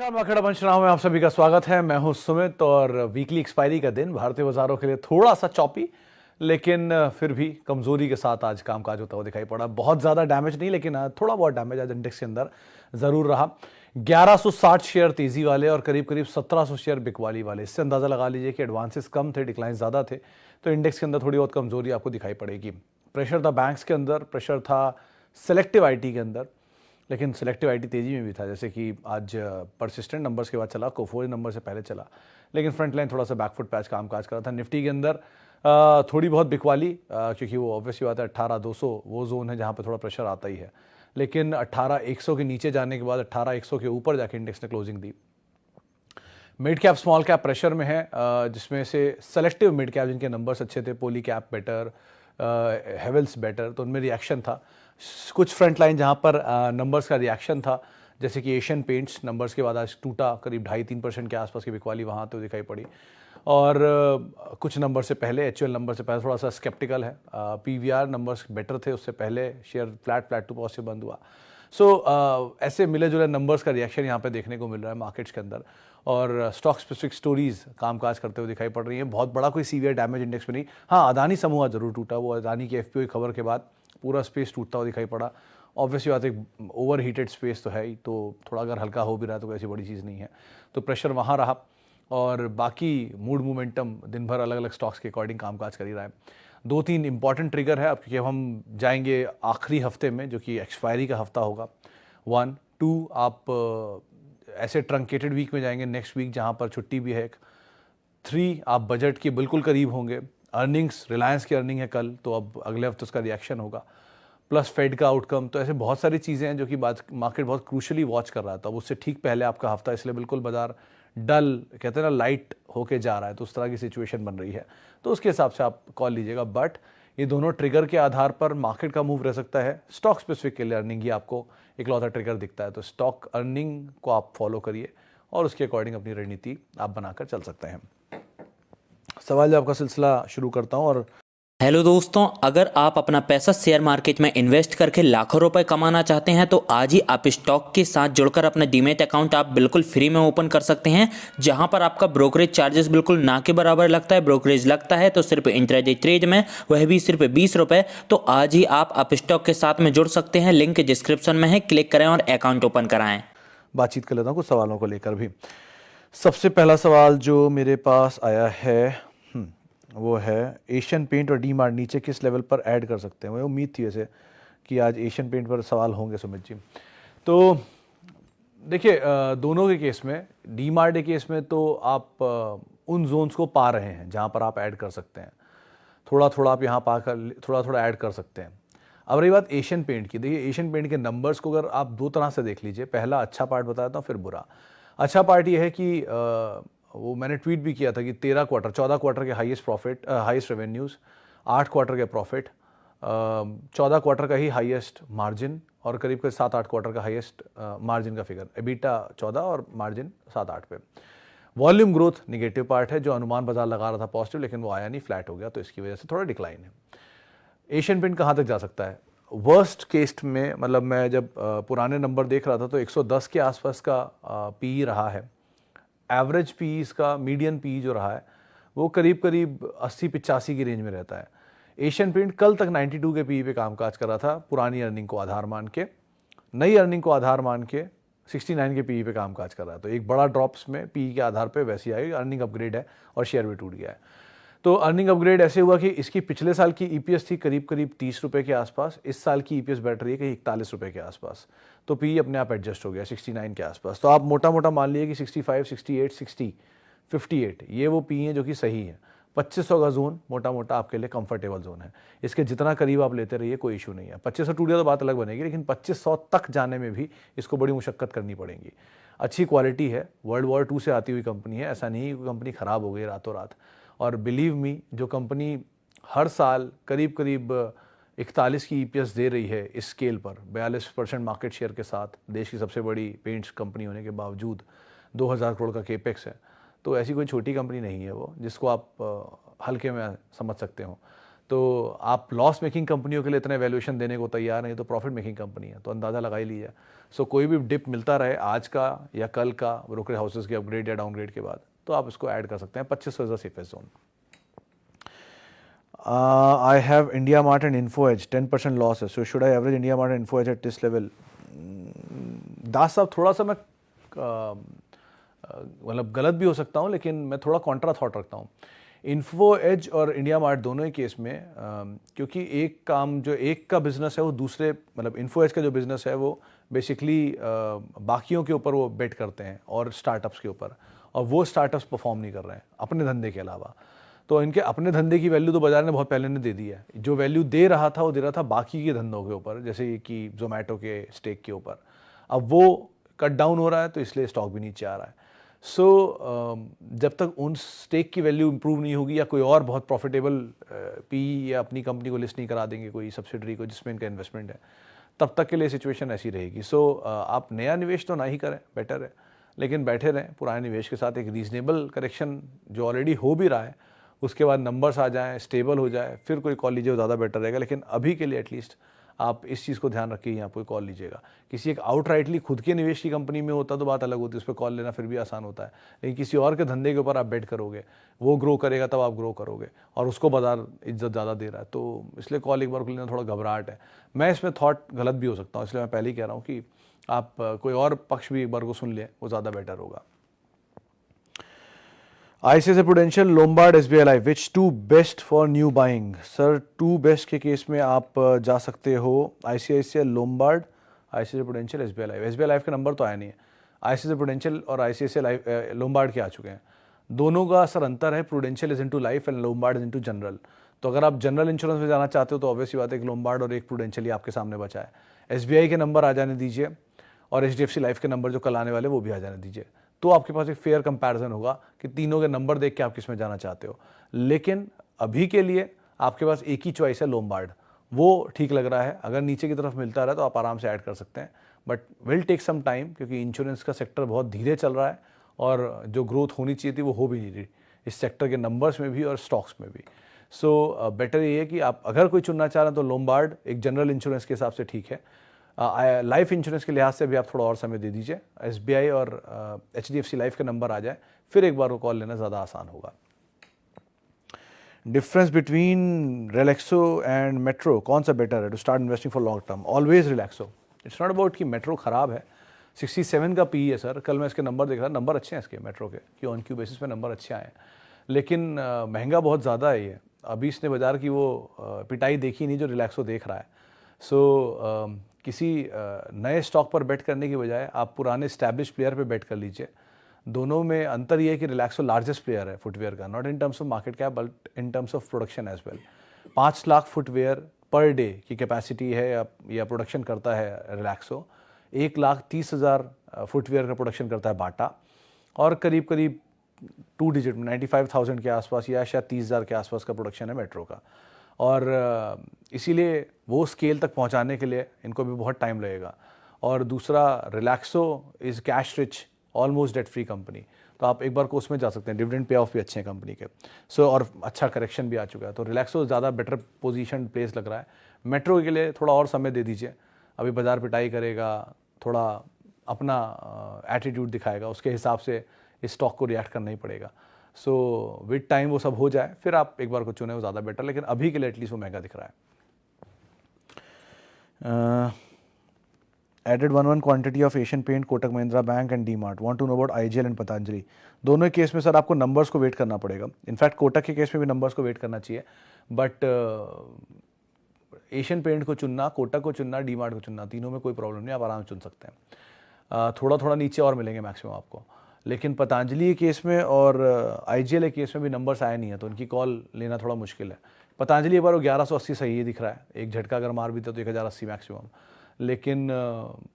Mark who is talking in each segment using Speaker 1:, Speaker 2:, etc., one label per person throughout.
Speaker 1: नमस्कार, मैं अखड़ा पंचनामा में आप सभी का स्वागत है। मैं हूं सुमित और वीकली एक्सपायरी का दिन भारतीय बाजारों के लिए थोड़ा सा चॉपी, लेकिन फिर भी कमजोरी के साथ आज कामकाज होता हुआ दिखाई पड़ा। बहुत ज्यादा डैमेज नहीं, लेकिन थोड़ा बहुत डैमेज आज इंडेक्स के अंदर जरूर रहा। 1160 शेयर तेजी वाले और करीब करीब 1700 शेयर बिकवाली वाले। इससे अंदाजा लगा लीजिए कि एडवांसेस कम थे, डिक्लाइन ज्यादा थे, तो इंडेक्स के अंदर थोड़ी बहुत कमजोरी आपको दिखाई पड़ेगी। प्रेशर था बैंक्स के अंदर, प्रेशर था सेलेक्टिव आईटी के अंदर, लेकिन सिलेक्टिव आईटी तेजी में भी था। जैसे कि आज परसिस्टेंट नंबर्स के बाद चला, कोफोज नंबर से पहले चला, लेकिन फ्रंट लाइन थोड़ा सा बैकफुट पैच कामकाज कर रहा था। निफ्टी के अंदर थोड़ी बहुत बिकवाली, क्योंकि वो ऑब्वियसली बात है 18,200 वो जोन है जहाँ पे थोड़ा प्रेशर आता ही है, लेकिन 18,100 के नीचे जाने के बाद 18,100 के ऊपर जाके इंडेक्स ने क्लोजिंग दी। Mid cap small cap pressure में है, जिसमें से सेलेक्टिव मिड कैप जिनके नंबर्स अच्छे थे, Polycab better, Havells better, तो उनमें रिएक्शन था। कुछ फ्रंट लाइन जहाँ पर नंबर्स का रिएक्शन था, जैसे कि एशियन पेंट्स नंबर्स के बाद आज टूटा, करीब 2.5-3% के आसपास की बिकवाली वहाँ तो दिखाई पड़ी। और कुछ नंबर से पहले, एचयूएल नंबर से पहले थोड़ा सा स्केप्टिकल है। पीवीआर नंबर्स बेटर थे, उससे पहले शेयर फ्लैट टू पॉजिटिव बंद हुआ। सो ऐसे मिले जुले नंबर्स का रिएक्शन यहाँ पे देखने को मिल रहा है मार्केट्स के अंदर, और स्टॉक स्पेसिफिक स्टोरीज कामकाज करते हुए दिखाई पड़ रही हैं। बहुत बड़ा कोई सीवियर डैमेज इंडेक्स में नहीं। हाँ, अदानी समूह जरूर टूटा, वो अदानी की एफपीओ खबर के बाद पूरा स्पेस टूटता हुआ दिखाई पड़ा। ऑब्वियसली बात, एक ओवर हीटेड स्पेस तो है ही, तो थोड़ा अगर हल्का हो भी रहा है तो कोई ऐसी बड़ी चीज़ नहीं है, तो प्रेशर वहाँ रहा। और बाकी मूड मोमेंटम दिन भर अलग अलग स्टॉक्स के अकॉर्डिंग कामकाज कर ही रहा है। 2-3 इंपॉर्टेंट ट्रिगर है अब, क्योंकि अब हम जाएंगे आखिरी हफ्ते में, जो कि एक्सपायरी का हफ्ता होगा। 1, 2 आप ऐसे ट्रंकेटेड वीक में जाएंगे नेक्स्ट वीक, जहाँ पर छुट्टी भी है। 3 आप बजट के बिल्कुल करीब होंगे। अर्निंग्स, रिलायंस की अर्निंग है कल, तो अब अगले हफ्ते उसका रिएक्शन होगा, प्लस फेड का आउटकम। तो ऐसे बहुत सारी चीज़ें हैं जो कि मार्केट बहुत क्रूशली वॉच कर रहा था। अब उससे ठीक पहले आपका हफ्ता, इसलिए बिल्कुल बाजार डल, कहते हैं ना, लाइट होके जा रहा है, तो उस तरह की सिचुएशन बन रही है, तो उसके हिसाब से आप कॉल लीजिएगा। बट ये दोनों ट्रिगर के आधार पर मार्केट का मूव रह सकता है। स्टॉक स्पेसिफिक के लिए अर्निंग ही आपको इकलौता ट्रिगर दिखता है, तो स्टॉक अर्निंग को आप फॉलो करिए और उसके अकॉर्डिंग अपनी रणनीति आप बनाकर चल सकते हैं। सवाल जवाब का सिलसिला शुरू करता हूं। और
Speaker 2: हेलो दोस्तों, अगर आप अपना पैसा शेयर मार्केट में इन्वेस्ट करके लाखों रुपए कमाना चाहते हैं तो आज ही आप स्टॉक के साथ जुड़कर अपना डीमैट अकाउंट आप बिल्कुल फ्री में ओपन कर सकते हैं, जहां पर आपका ब्रोकरेज चार्जेस बिल्कुल ना के बराबर लगता है। ब्रोकरेज लगता है तो सिर्फ इंट्राडे ट्रेड में, वह भी सिर्फ 20 रुपये। तो आज ही आप स्टॉक के साथ में जुड़ सकते हैं, लिंक डिस्क्रिप्शन में है, क्लिक करें और अकाउंट ओपन कराएं।
Speaker 1: बातचीत कर लेता हूँ कुछ सवालों को लेकर भी। सबसे पहला सवाल जो मेरे पास आया है वो है एशियन पेंट और डी मार्ट नीचे किस लेवल पर ऐड कर सकते हैं। मुझे उम्मीद थी वैसे कि आज एशियन पेंट पर सवाल होंगे सुमित जी। तो देखिए, दोनों के केस में, डी मार्ट के केस में तो आप उन जोन्स को पा रहे हैं जहाँ पर आप ऐड कर सकते हैं। थोड़ा थोड़ा आप यहाँ पाकर थोड़ा थोड़ा ऐड कर सकते हैं। अब रही बात एशियन पेंट की, देखिए एशियन पेंट के नंबर्स को अगर आप दो तरह से देख लीजिए। पहला अच्छा पार्ट बताता हूँ, फिर बुरा। अच्छा पार्ट ये है कि वो मैंने ट्वीट भी किया था कि 14 क्वार्टर के highest profit, highest revenues, 8 quarter के प्रॉफिट, 14 क्वार्टर का ही हाईएस्ट मार्जिन, और करीब करीब 7-8 क्वार्टर का हाईएस्ट मार्जिन का फिगर। एबिटा 14 और मार्जिन 7-8 पे। वॉल्यूम ग्रोथ निगेटिव पार्ट है, जो अनुमान बाजार लगा रहा था पॉजिटिव, लेकिन वो आया नहीं, फ्लैट हो गया, तो इसकी वजह से थोड़ा डिक्लाइन है। एशियन पेंट कहाँ तक जा सकता है? वर्स्ट केस में, मतलब मैं जब पुराने नंबर देख रहा था तो 110 के आसपास का पी रहा है। एवरेज पी इसका, मीडियन पी जो रहा है वो करीब करीब 80-85 की रेंज में रहता है। एशियन पेंट कल तक 92 के पी पे कामकाज कर रहा था, पुरानी अर्निंग को आधार मान के। नई अर्निंग को आधार मान के 69 के पी पे कामकाज कर रहा है, तो एक बड़ा ड्रॉप्स में पी के आधार पे वैसे आएगी। अर्निंग अपग्रेड है और शेयर भी टूट गया है। तो अर्निंग अपग्रेड ऐसे हुआ कि इसकी पिछले साल की ईपीएस थी करीब करीब 30 रुपये के आसपास, इस साल की ईपीएस बैठ रही है कहीं 41 रुपये के आसपास, तो पी अपने आप एडजस्ट हो गया 69 के आसपास। तो आप मोटा मोटा मान लीजिए कि 65, 68, 60, 58 ये वो पी है जो कि सही है। 2500 का जोन मोटा मोटा आपके लिए कंफर्टेबल जोन है। इसके जितना करीब आप लेते रहिए, कोई इशू नहीं है। 2500 टूट गया तो बात अलग बनेगी, लेकिन 2500 तक जाने में भी इसको बड़ी मुशक्कत करनी पड़ेगी। अच्छी क्वालिटी है, वर्ल्ड वॉर 2 से आती हुई कंपनी है, ऐसा नहीं कि कंपनी ख़राब हो गई रातों रात। और बिलीव मी, जो कंपनी हर साल करीब करीब 41 की ईपीएस दे रही है इस स्केल पर, 42% मार्केट शेयर के साथ, देश की सबसे बड़ी पेंट्स कंपनी होने के बावजूद, 2000 करोड़ का केपेक्स है, तो ऐसी कोई छोटी कंपनी नहीं है वो जिसको आप हल्के में समझ सकते हो। तो आप लॉस मेकिंग कंपनियों के लिए इतने वैल्यूएशन देने को तैयार नहीं, तो प्रॉफिट मेकिंग कंपनी है, तो अंदाज़ा लगा ही लीजिए। सो कोई भी डिप मिलता रहे आज का या कल का ब्रोकरेज हाउसेज के अपग्रेड या डाउनग्रेड के बाद, तो आप इसको ऐड कर सकते हैं। 2500 is the safest zone. I have India Mart and Info Edge 10% losses. So should I average India Mart and Info Edge at this level? दास साहब थोड़ा सा मैं मतलब गलत भी हो सकता हूँ, लेकिन मैं थोड़ा कॉन्ट्रा थॉट रखता हूँ। इन्फो एज और इंडिया मार्ट दोनों ही केस में क्योंकि एक काम जो एक का बिजनेस है वो दूसरे मतलब इन्फो एज का जो बिजनेस है वो बेसिकली बाकियों के ऊपर वो बेट करते हैं और स्टार्टअप्स के ऊपर, और वो स्टार्टअप्स परफॉर्म नहीं कर रहे हैं अपने धंधे के अलावा। तो इनके अपने धंधे की वैल्यू तो बाजार ने बहुत पहले ने दे दी है। जो वैल्यू दे रहा था वो दे रहा था बाकी के धंधों के ऊपर, जैसे कि जोमेटो के स्टेक के ऊपर। अब वो कट डाउन हो रहा है तो इसलिए स्टॉक भी नीचे आ रहा है। जब तक उन स्टेक की वैल्यू इंप्रूव नहीं होगी या कोई और बहुत प्रॉफिटेबल पी या अपनी कंपनी को लिस्ट नहीं करा देंगे कोई सब्सिडरी को जिसमें इनका इन्वेस्टमेंट है, तब तक के लिए सिचुएशन ऐसी रहेगी। आप नया निवेश तो ना ही करें, बेटर है, लेकिन बैठे रहें पुराने निवेश के साथ। एक रीजनेबल करेक्शन जो ऑलरेडी हो भी रहा है, उसके बाद नंबर्स आ जाएं, स्टेबल हो जाए, फिर कोई कॉल लीजिए, ज़्यादा बेटर रहेगा। लेकिन अभी के लिए एटलीस्ट आप इस चीज़ को ध्यान रखिए, यहाँ कोई कॉल लीजिएगा। किसी एक आउटराइटली खुद के निवेश की कंपनी में होता तो बात अलग होती है, उस पर कॉल लेना फिर भी आसान होता है। लेकिन किसी और के धंधे के ऊपर आप बेट करोगे, वो ग्रो करेगा तब आप ग्रो करोगे, और उसको बाजार इज्जत ज़्यादा दे रहा है, तो इसलिए कॉल एक बार को लेना थोड़ा घबराहट है। मैं इसमें थॉट गलत भी हो सकता हूँ, इसलिए मैं पहले ही कह रहा हूँ कि आप कोई और पक्ष भी एक बार को सुन लें, वो ज़्यादा बेटर होगा। ICICI Prudential, Lombard, SBI Life, which two best for new buying? Sir two best के केस में आप जा सकते हो ICICI Lombard, ICICI Prudential, SBI Life। SBI Life का नंबर तो आया नहीं है, ICICI Prudential और ICICI Life Lombard के आ चुके हैं। दोनों का सर अंतर है, Prudential is into life and Lombard is into general. तो अगर आप जनरल इंश्योरेंस में जाना चाहते हो तो ऑब्वियसली बात है एक Lombard और एक Prudential ही आपके सामने बचा है। SBI के नंबर आ जाने दीजिए और HDFC लाइफ के नंबर जो कल आने वाले वो भी आ जाने दीजिए, तो आपके पास एक फेयर कंपैरिजन होगा कि तीनों के नंबर देख के आप किस में जाना चाहते हो। लेकिन अभी के लिए आपके पास एक ही चॉइस है, लोम्बार्ड, वो ठीक लग रहा है। अगर नीचे की तरफ मिलता रहा तो आप आराम से ऐड कर सकते हैं, but will take some time, क्योंकि इंश्योरेंस का सेक्टर बहुत धीरे चल रहा है और जो ग्रोथ होनी चाहिए थी वो हो भी नहीं रही इस सेक्टर के नंबर्स में भी और स्टॉक्स में भी। बेटर ये है कि आप अगर कोई चुनना चाह रहे हैं तो लोम्बार्ड एक जनरल इंश्योरेंस के हिसाब से ठीक है। लाइफ इंश्योरेंस के लिहाज से भी आप थोड़ा और समय दे दीजिए, SBI और HDFC लाइफ के नंबर आ जाए, फिर एक बार वो कॉल लेना ज़्यादा आसान होगा। Difference between Relaxo and Metro, कौन सा बेटर है to start investing for long term? Always Relaxo. It's not about कि मेट्रो ख़राब है। 67 का PE है सर, कल मैं इसके नंबर देख रहा, नंबर अच्छे हैं इसके मेट्रो के, कि ऑन क्यू बेसिस पे नंबर अच्छे आए हैं, लेकिन महंगा बहुत ज़्यादा है ये। अभी इसने बाजार की वो पिटाई देखी नहीं जो रिलैक्सो देख रहा है। किसी नए स्टॉक पर बेट करने की बजाय आप पुराने स्टैब्लिश प्लेयर पे बेट कर लीजिए। दोनों में अंतर ये है कि रिलैक्सो लार्जेस्ट प्लेयर है फुटवेयर का, not in terms of market cap but in terms of production as well. 5 lakh footwear per day की कैपेसिटी है या प्रोडक्शन करता है रिलैक्सो। 1,30,000 फुटवेयर का प्रोडक्शन करता है बाटा, और करीब करीब 2 डिजिट 95,000 के आसपास या शायद 30,000 के आसपास का प्रोडक्शन है मेट्रो का। और इसीलिए वो स्केल तक पहुंचाने के लिए इनको भी बहुत टाइम लगेगा। और दूसरा, Relaxo is cash rich, almost debt free company, तो आप एक बार को उसमें जा सकते हैं। डिविडेंड पे ऑफ भी अच्छे हैं कंपनी के। और अच्छा करेक्शन भी आ चुका है, तो रिलैक्सो ज़्यादा बेटर पोजीशन प्लेस लग रहा है। मेट्रो के लिए थोड़ा और समय दे दीजिए, अभी बाजार पिटाई करेगा, थोड़ा अपना एटीट्यूड दिखाएगा, उसके हिसाब से इस स्टॉक को रिएक्ट करना ही पड़ेगा। विद टाइम वो सब हो जाए फिर आप एक बार को चुने, वो ज़्यादा बेटर, लेकिन अभी के लिए एटलीस्ट वो महंगा दिख रहा है। Added 1 quantity of Asian paint, Kotak Mahindra bank and DMart, want to know about IGL and Patanjali. दोनों केस में सर आपको नंबर्स को वेट करना पड़ेगा। इनफैक्ट कोटक के केस में भी नंबर्स को वेट करना चाहिए, बट एशियन पेंट को चुनना, कोटक को चुनना, डीमार्ट को चुनना, तीनों में कोई प्रॉब्लम नहीं, आप आराम से चुन सकते हैं। थोड़ा थोड़ा नीचे और मिलेंगे मैक्सिमम आपको, लेकिन पतंजलि केस में और IGL केस में भी नंबर्स आए नहीं है, तो उनकी कॉल लेना थोड़ा मुश्किल है। पतंजलि एक बार वो 1180 सही है दिख रहा है, एक झटका अगर मार भी तो 1080 मैक्सिमम, लेकिन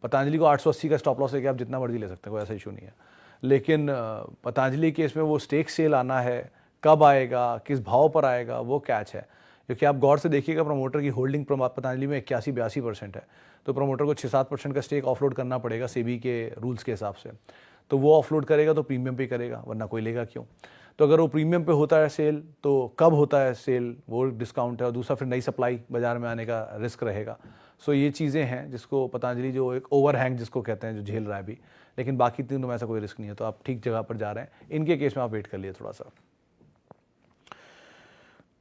Speaker 1: पतंजलि को 880 का स्टॉप लॉस लेके आप जितना मर्जी ले सकते हैं, कोई ऐसा इशू नहीं है। लेकिन पतंजलि केस में वो स्टेक सेल आना है, कब आएगा, किस भाव पर आएगा, वो कैच है। क्योंकि आप गौर से देखिएगा प्रमोटर की होल्डिंग पतंजलि में 81-82% है, तो प्रमोटर को 6-7% का स्टेक ऑफलोड करना पड़ेगा सेबी के रूल्स के हिसाब से। तो वो ऑफलोड करेगा तो प्रीमियम पे करेगा, वरना कोई लेगा क्यों। तो अगर वो प्रीमियम पे होता है सेल तो कब होता है सेल, वो डिस्काउंट है, और दूसरा फिर नई सप्लाई बाजार में आने का रिस्क रहेगा। सो ये चीज़ें हैं जिसको पतंजलि जो एक ओवरहैंग जिसको कहते हैं जो झेल रहा है अभी, लेकिन बाकी तीनों में ऐसा कोई रिस्क नहीं है, तो आप ठीक जगह पर जा रहे हैं। इनके केस में आप वेट कर लिए थोड़ा सा।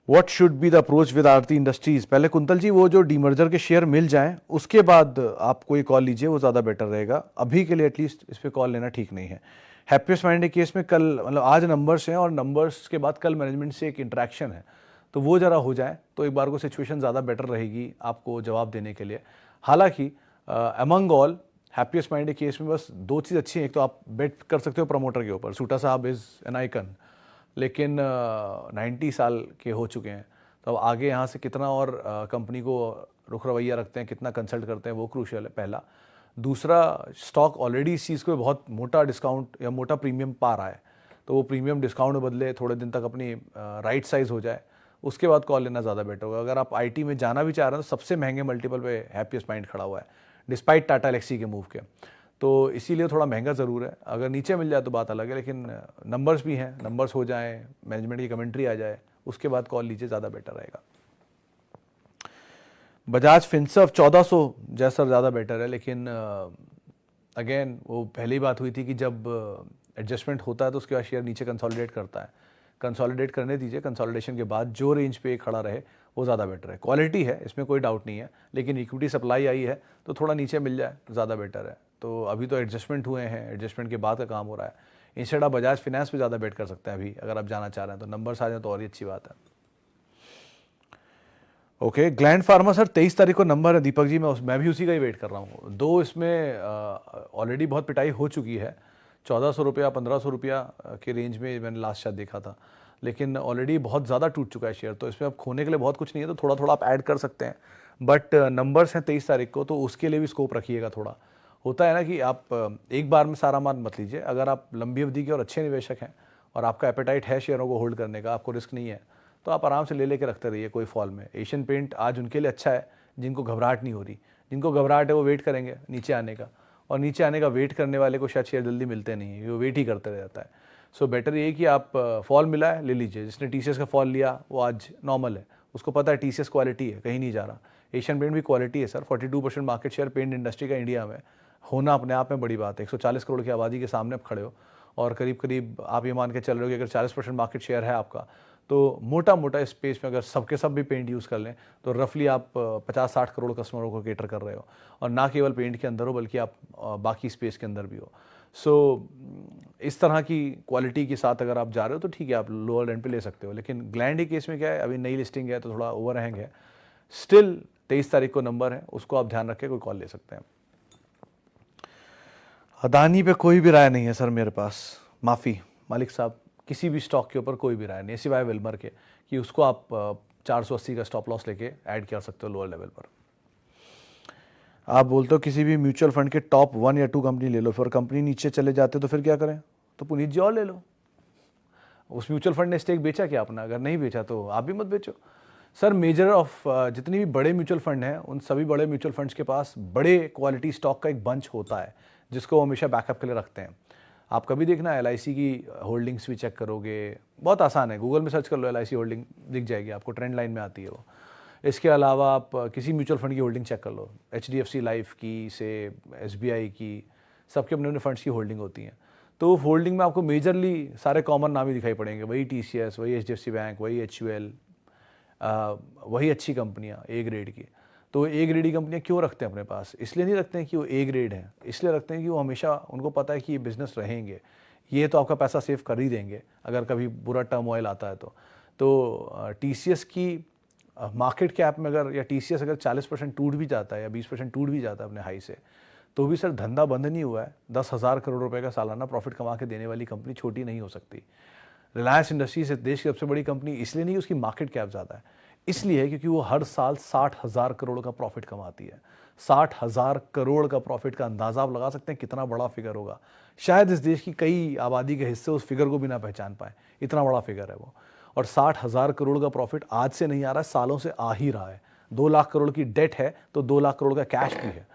Speaker 1: What should be the approach with Aarti industries? पहले कुंतल जी वो जो डीमर्जर के शेयर मिल जाएं उसके बाद आप कोई कॉल लीजिए, वो ज़्यादा बेटर रहेगा। अभी के लिए एटलीस्ट इस पर कॉल लेना ठीक नहीं है। हैप्पीएस्ट माइंड के केस में कल मतलब आज नंबर्स हैं और नंबर्स के बाद कल मैनेजमेंट से एक इंटरेक्शन है, तो वो ज़रा हो जाए तो एक बार को सिचुएशन ज़्यादा बेटर रहेगी आपको जवाब देने के लिए। हालांकि अमंग ऑल हैप्पीएस्ट माइंड के केस में बस दो चीज़ अच्छी है, एक तो आप बेट कर सकते हो प्रमोटर के ऊपर, सूटा साहब इज़ एन आइकन, लेकिन 90 साल के हो चुके हैं, तो अब आगे यहाँ से कितना और कंपनी को रुख रवैया रखते हैं, कितना कंसल्ट करते हैं, वो क्रूशियल है पहला। दूसरा, स्टॉक ऑलरेडी इस चीज़ को बहुत मोटा डिस्काउंट या मोटा प्रीमियम पा रहा है, तो वो प्रीमियम डिस्काउंट बदले थोड़े दिन तक अपनी राइट साइज हो जाए, उसके बाद कॉल लेना ज़्यादा बेटर होगा। अगर आप आईटी में जाना भी चाह रहे हैं तो सबसे महंगे मल्टीपल पे हैप्पीएस्ट माइंड खड़ा हुआ है डिस्पाइट टाटा एलेक्सी के मूव के, तो इसीलिए थोड़ा महंगा ज़रूर है। अगर नीचे मिल जाए तो बात अलग है, लेकिन नंबर्स भी हैं, नंबर्स हो जाएं, मैनेजमेंट की कमेंट्री आ जाए, उसके बाद कॉल लीजिए, ज़्यादा बेटर रहेगा। बजाज फिनसर्व 1400 जैसा ज़्यादा बेटर है, लेकिन अगेन वो पहली बात हुई थी कि जब एडजस्टमेंट होता है तो उसके बाद शेयर नीचे कंसोलिडेट करता है। कंसोलिडेट करने दीजिए, कंसोलिडेशन के बाद जो रेंज पे खड़ा रहे वो ज़्यादा बेटर है। क्वालिटी है, इसमें कोई डाउट नहीं है, लेकिन इक्विटी सप्लाई आई है तो थोड़ा नीचे मिल जाए तो ज़्यादा बेटर है। तो अभी तो एडजस्टमेंट हुए हैं, एडजस्टमेंट के बाद का काम हो रहा है। इंस्टेड आप बजाज फिनेंस पे ज़्यादा बेट कर सकते हैं अभी, अगर आप जाना चाह रहे हैं तो नंबर्स आ जाए तो और ही अच्छी बात है। ओके, ग्लैंड फार्मा सर 23 तारीख को नंबर है दीपक जी, मैं भी उसी का ही वेट कर रहा हूँ। दो इसमें ऑलरेडी बहुत पिटाई हो चुकी है, 1400 रुपया 1500 रुपया के रेंज में मैंने लास्ट शायद देखा था, लेकिन ऑलरेडी बहुत ज़्यादा टूट चुका है शेयर, तो इसमें अब खोने के लिए बहुत कुछ नहीं है, तो थोड़ा थोड़ा आप ऐड कर सकते हैं। बट नंबर्स हैं 23 तारीख को, तो उसके लिए भी स्कोप रखिएगा थोड़ा। होता है ना कि आप एक बार में सारा माल मत लीजिए। अगर आप लंबी अवधि के और अच्छे निवेशक हैं और आपका एपेटाइट है शेयरों को होल्ड करने का, आपको रिस्क नहीं है, तो आप आराम से ले लेके रखते रहिए कोई फॉल में। एशियन पेंट आज उनके लिए अच्छा है जिनको घबराहट नहीं हो रही, जिनको घबराहट है वो वेट करेंगे नीचे आने का, और नीचे आने का वेट करने वाले को शायद शेयर जल्दी मिलते नहीं है, वो वेट ही करते रहता है। सो बेटर ये कि आप फॉल मिला है ले लीजिए। जिसने टीसीएस का फॉल लिया वो आज नॉर्मल है, उसको पता है टीसीएस क्वालिटी है, कहीं नहीं जा रहा। एशियन पेंट भी क्वालिटी है sir, 42% market share paint industry का इंडिया में होना अपने आप में बड़ी बात है। 140 करोड़ की आबादी के सामने आप खड़े हो और करीब करीब आप ये मान के चल रहे हो कि अगर 40% मार्केट शेयर है आपका, तो मोटा मोटा स्पेस में अगर सबके सब भी पेंट यूज़ कर लें तो रफली आप 50-60 करोड़ कस्टमरों को केटर कर रहे हो, और ना केवल पेंट के अंदर हो बल्कि आप बाकी स्पेस के अंदर भी हो। सो इस तरह की क्वालिटी के साथ अगर आप जा रहे हो तो ठीक है, आप लोअर एंड पे ले सकते हो। लेकिन ग्लैंड के केस में क्या है, अभी नई लिस्टिंग है तो थोड़ा ओवरहैंग है। स्टिल 23 तारीख को नंबर है, उसको आप ध्यान रख के कोई कॉल ले सकते हैं। अदानी पे कोई भी राय नहीं है सर मेरे पास, माफ़ी मालिक साहब, किसी भी स्टॉक के ऊपर कोई भी राय नहीं, सिवाय विल्मर के कि उसको आप 480 का स्टॉप लॉस लेके ऐड कर सकते हो लोअर लेवल पर। आप बोलते हो किसी भी म्यूचुअल फंड के टॉप 1 या 2 कंपनी ले लो, फिर कंपनी नीचे चले जाते तो फिर क्या करें? तो पुनीत जी और ले लो। उस म्यूचुअल फंड ने स्टेक बेचा क्या अपना? अगर नहीं बेचा तो आप भी मत बेचो सर। मेजर ऑफ जितनी भी बड़े म्यूचुअल फंड हैं, उन सभी बड़े म्यूचुअल फंड्स के पास बड़े क्वालिटी स्टॉक का एक बंच होता है जिसको वो हमेशा बैकअप के लिए रखते हैं। आप कभी देखना LIC की होल्डिंग्स भी चेक करोगे, बहुत आसान है, गूगल में सर्च कर लो LIC होल्डिंग दिख जाएगी आपको, ट्रेंड लाइन में आती है वो। इसके अलावा आप किसी म्यूचुअल फंड की होल्डिंग चेक कर लो, HDFC लाइफ की से SBI की, सबके अपने अपने फंड्स की होल्डिंग होती हैं। तो होल्डिंग में आपको मेजरली सारे कॉमन नाम ही दिखाई पड़ेंगे, वही TCS, वही HDFC बैंक, वही HUL, वही अच्छी कंपनियाँ A ग्रेड की। तो A ग्रेड की कंपनियाँ क्यों रखते हैं अपने पास? इसलिए नहीं रखते हैं कि वो A ग्रेड है, इसलिए रखते हैं कि वो हमेशा उनको पता है कि ये बिज़नेस रहेंगे, ये तो आपका पैसा सेव कर ही देंगे अगर कभी बुरा टर्मोइल आता है तो TCS की मार्केट कैप में अगर, या TCS अगर 40% टूट भी जाता है या 20% टूट भी जाता है अपने हाई से, तो भी सर धंधा बंद नहीं हुआ है। 10,000 करोड़ रुपए का सालाना प्रॉफिट कमा के देने वाली कंपनी छोटी नहीं हो सकती। रिलायंस इंडस्ट्रीज देश की सबसे बड़ी कंपनी इसलिए नहीं कि उसकी मार्केट कैप ज़्यादा है, इसलिए है क्योंकि वो हर साल 60,000 करोड़ का प्रॉफिट कमाती है। 60,000 करोड़ का प्रॉफिट का अंदाज़ा आप लगा सकते हैं कितना बड़ा फिगर होगा। शायद इस देश की कई आबादी के हिस्से उस फिगर को भी ना पहचान पाए, इतना बड़ा फिगर है वो। और 60,000 करोड़ का प्रॉफिट आज से नहीं आ रहा है, सालों से आ ही रहा है। 2 लाख करोड़ की डेट है तो 2 लाख करोड़ का कैश भी है।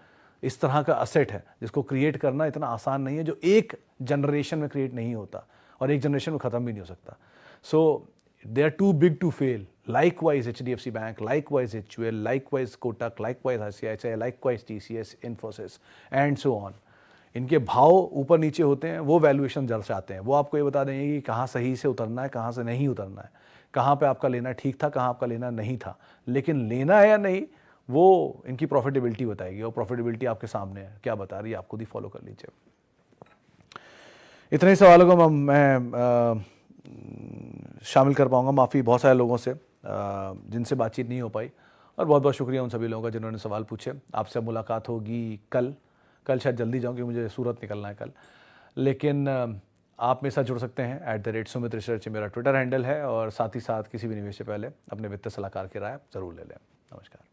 Speaker 1: इस तरह का असेट है जिसको क्रिएट करना इतना आसान नहीं है, जो एक जनरेशन में क्रिएट नहीं होता और एक जनरेशन में ख़त्म भी नहीं हो सकता. So they are too big to fail. Likewise HDFC Bank, likewise HUL, likewise Kotak, likewise ICICI, likewise TCS, Infosys and so on. इनके भाव ऊपर नीचे होते हैं, वो वैल्यूएशन दर्शाते हैं. वो आपको ये बता देंगे कि कहाँ सही से उतरना है, कहाँ से नहीं उतरना है, कहाँ पे आपका लेना ठीक था, कहाँ आपका लेना नहीं था. लेकिन लेना है या नहीं, वो इनकी प्रॉफिटेबिलिटी बताएगी. और प्रॉफिटेबिलिटी आपके सामने है, क्या बता रही है आप खुद ही फॉलो कर लीजिए. इतने ही सवालों को मैं शामिल कर पाऊंगा. माफ़ी बहुत सारे लोगों से जिनसे बातचीत नहीं हो पाई, और बहुत बहुत शुक्रिया उन सभी लोगों का जिन्होंने सवाल पूछे. आपसे मुलाकात होगी कल शायद जल्दी जाऊँ क्योंकि मुझे सूरत निकलना है कल. लेकिन आप मेरे साथ जुड़ सकते हैं @सुमित रिसर्च मेरा ट्विटर हैंडल है. और साथ ही साथ किसी भी निवेश से पहले अपने वित्तीय सलाहकार की राय ज़रूर ले लें. नमस्कार.